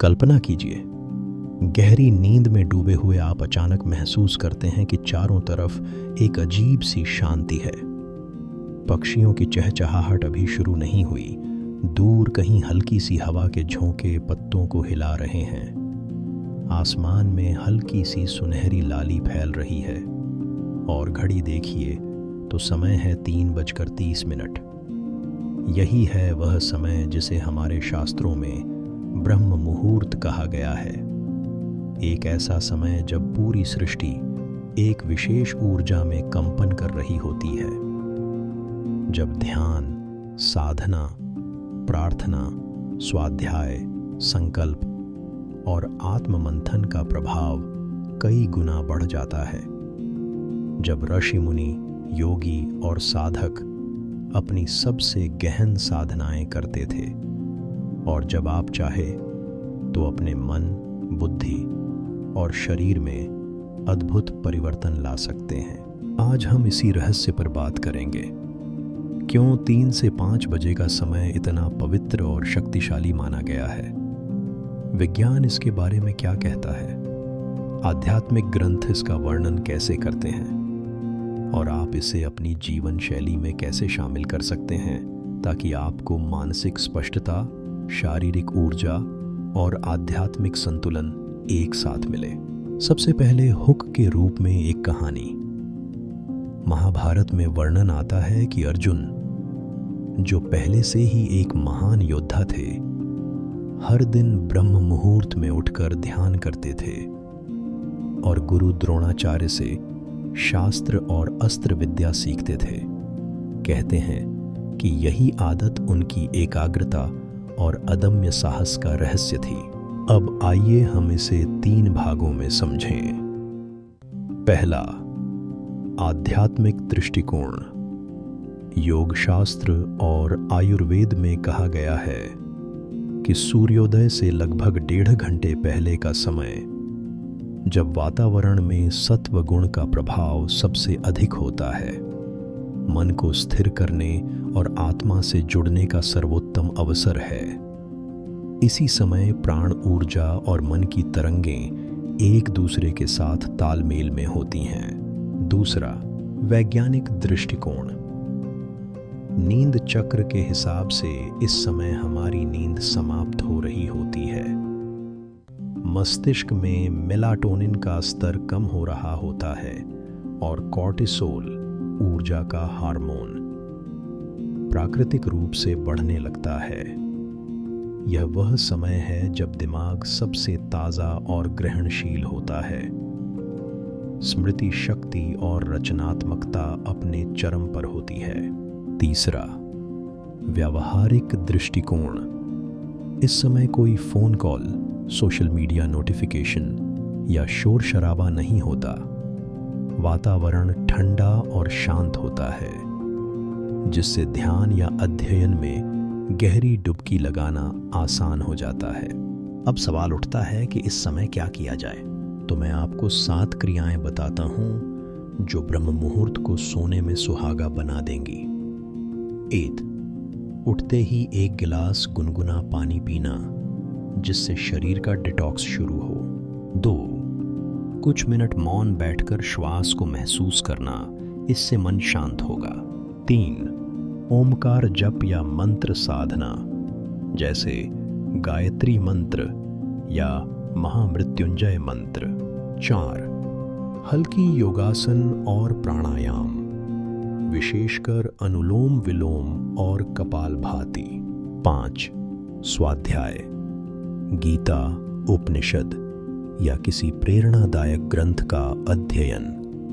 कल्पना कीजिए, गहरी नींद में डूबे हुए आप अचानक महसूस करते हैं कि चारों तरफ एक अजीब सी शांति है। पक्षियों की चहचहाहट अभी शुरू नहीं हुई, दूर कहीं हल्की सी हवा के झोंके पत्तों को हिला रहे हैं। आसमान में हल्की सी सुनहरी लाली फैल रही है और घड़ी देखिए तो समय है 3:30। यही है वह समय जिसे हमारे शास्त्रों में ब्रह्म मुहूर्त कहा गया है। एक ऐसा समय जब पूरी सृष्टि एक विशेष ऊर्जा में कंपन कर रही होती है, जब ध्यान, साधना, प्रार्थना, स्वाध्याय, संकल्प और आत्ममंथन का प्रभाव कई गुना बढ़ जाता है। जब ऋषि मुनि, योगी और साधक अपनी सबसे गहन साधनाएं करते थे और जब आप चाहे तो अपने मन, बुद्धि और शरीर में अद्भुत परिवर्तन ला सकते हैं। आज हम इसी रहस्य पर बात करेंगे। क्यों 3 से 5 बजे का समय इतना पवित्र और शक्तिशाली माना गया है? विज्ञान इसके बारे में क्या कहता है? आध्यात्मिक ग्रंथ इसका वर्णन कैसे करते हैं? और आप इसे अपनी जीवन शैली में कैसे शामिल कर सकते हैं ताकि आपको मानसिक स्पष्टता, शारीरिक ऊर्जा और आध्यात्मिक संतुलन एक साथ मिले। सबसे पहले हुक के रूप में एक कहानी। महाभारत में वर्णन आता है कि अर्जुन, जो पहले से ही एक महान योद्धा थे, हर दिन ब्रह्म मुहूर्त में उठकर ध्यान करते थे और गुरु द्रोणाचार्य से शास्त्र और अस्त्र विद्या सीखते थे। कहते हैं कि यही आदत उनकी एकाग्रता और अदम्य साहस का रहस्य थी। अब आइए हम इसे 3 भागों में समझें। पहला, आध्यात्मिक दृष्टिकोण। योगशास्त्र और आयुर्वेद में कहा गया है कि सूर्योदय से लगभग 1.5 घंटे पहले का समय, जब वातावरण में सत्व गुण का प्रभाव सबसे अधिक होता है, मन को स्थिर करने और आत्मा से जुड़ने का सर्वोत्तम अवसर है। इसी समय प्राण ऊर्जा और मन की तरंगें एक दूसरे के साथ तालमेल में होती हैं। दूसरा, वैज्ञानिक दृष्टिकोण। नींद चक्र के हिसाब से इस समय हमारी नींद समाप्त हो रही होती है। मस्तिष्क में मेलाटोनिन का स्तर कम हो रहा होता है और कॉर्टिसोल, ऊर्जा का हार्मोन, प्राकृतिक रूप से बढ़ने लगता है। यह वह समय है जब दिमाग सबसे ताज़ा और ग्रहणशील होता है। स्मृति शक्ति और रचनात्मकता अपने चरम पर होती है। तीसरा, व्यावहारिक दृष्टिकोण। इस समय कोई phone call, social media notification या शोर शराबा नहीं होता। वातावरण ठंडा और शांत होता है, जिससे ध्यान या अध्ययन में गहरी डुबकी लगाना आसान हो जाता है। अब सवाल उठता है कि इस समय क्या किया जाए? तो मैं आपको 7 क्रियाएं बताता हूं जो ब्रह्म मुहूर्त को सोने में सुहागा बना देंगी। 1. उठते ही 1 गिलास गुनगुना पानी पीना, जिससे शरीर का डिटॉक्स शुरू हो। 2. कुछ मिनट मौन बैठकर श्वास को महसूस करना, इससे मन शांत होगा। 3. ओमकार जप या मंत्र साधना, जैसे गायत्री मंत्र या महामृत्युंजय मंत्र। 4. हल्की योगासन और प्राणायाम, विशेषकर अनुलोम विलोम और कपालभाति। 5. स्वाध्याय, गीता, उपनिषद या किसी प्रेरणादायक ग्रंथ का अध्ययन।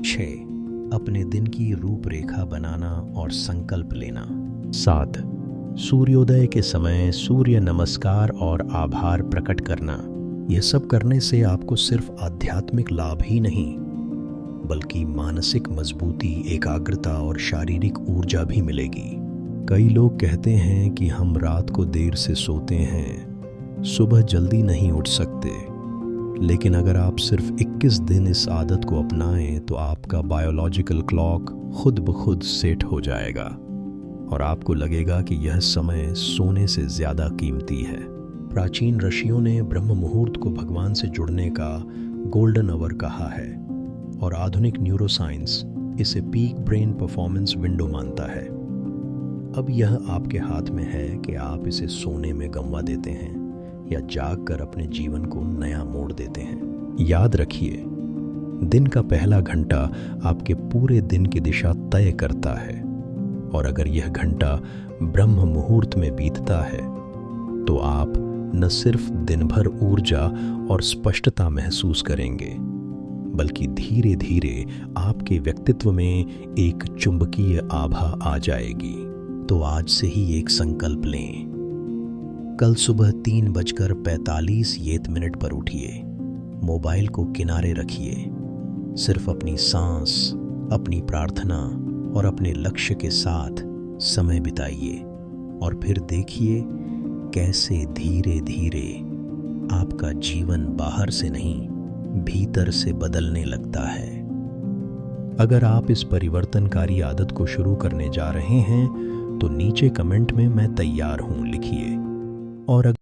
6. अपने दिन की रूपरेखा बनाना और संकल्प लेना। 7. सूर्योदय के समय सूर्य नमस्कार और आभार प्रकट करना। यह सब करने से आपको सिर्फ आध्यात्मिक लाभ ही नहीं, बल्कि मानसिक मजबूती, एकाग्रता और शारीरिक ऊर्जा भी मिलेगी। कई लोग कहते हैं कि हम रात को देर से सोते हैं, सुबह जल्दी नहीं उठ सकते, लेकिन अगर आप सिर्फ 21 दिन इस आदत को अपनाएं तो आपका बायोलॉजिकल क्लॉक खुद ब खुद सेट हो जाएगा और आपको लगेगा कि यह समय सोने से ज़्यादा कीमती है। प्राचीन ऋषियों ने ब्रह्म मुहूर्त को भगवान से जुड़ने का गोल्डन आवर कहा है और आधुनिक न्यूरोसाइंस इसे पीक ब्रेन परफॉर्मेंस विंडो मानता है। अब यह आपके हाथ में है कि आप इसे सोने में गंवा देते हैं या जाग कर अपने जीवन को नया मोड़ देते हैं। याद रखिए, दिन का पहला घंटा आपके पूरे दिन की दिशा तय करता है, और अगर यह घंटा ब्रह्म मुहूर्त में बीतता है तो आप न सिर्फ दिन भर ऊर्जा और स्पष्टता महसूस करेंगे, बल्कि धीरे धीरे आपके व्यक्तित्व में एक चुंबकीय आभा आ जाएगी। तो आज से ही एक संकल्प लें। कल सुबह 3:45 पर उठिए, मोबाइल को किनारे रखिए, सिर्फ अपनी सांस, अपनी प्रार्थना और अपने लक्ष्य के साथ समय बिताइए, और फिर देखिए कैसे धीरे धीरे आपका जीवन बाहर से नहीं, भीतर से बदलने लगता है। अगर आप इस परिवर्तनकारी आदत को शुरू करने जा रहे हैं तो नीचे कमेंट में मैं तैयार हूं लिखिए। और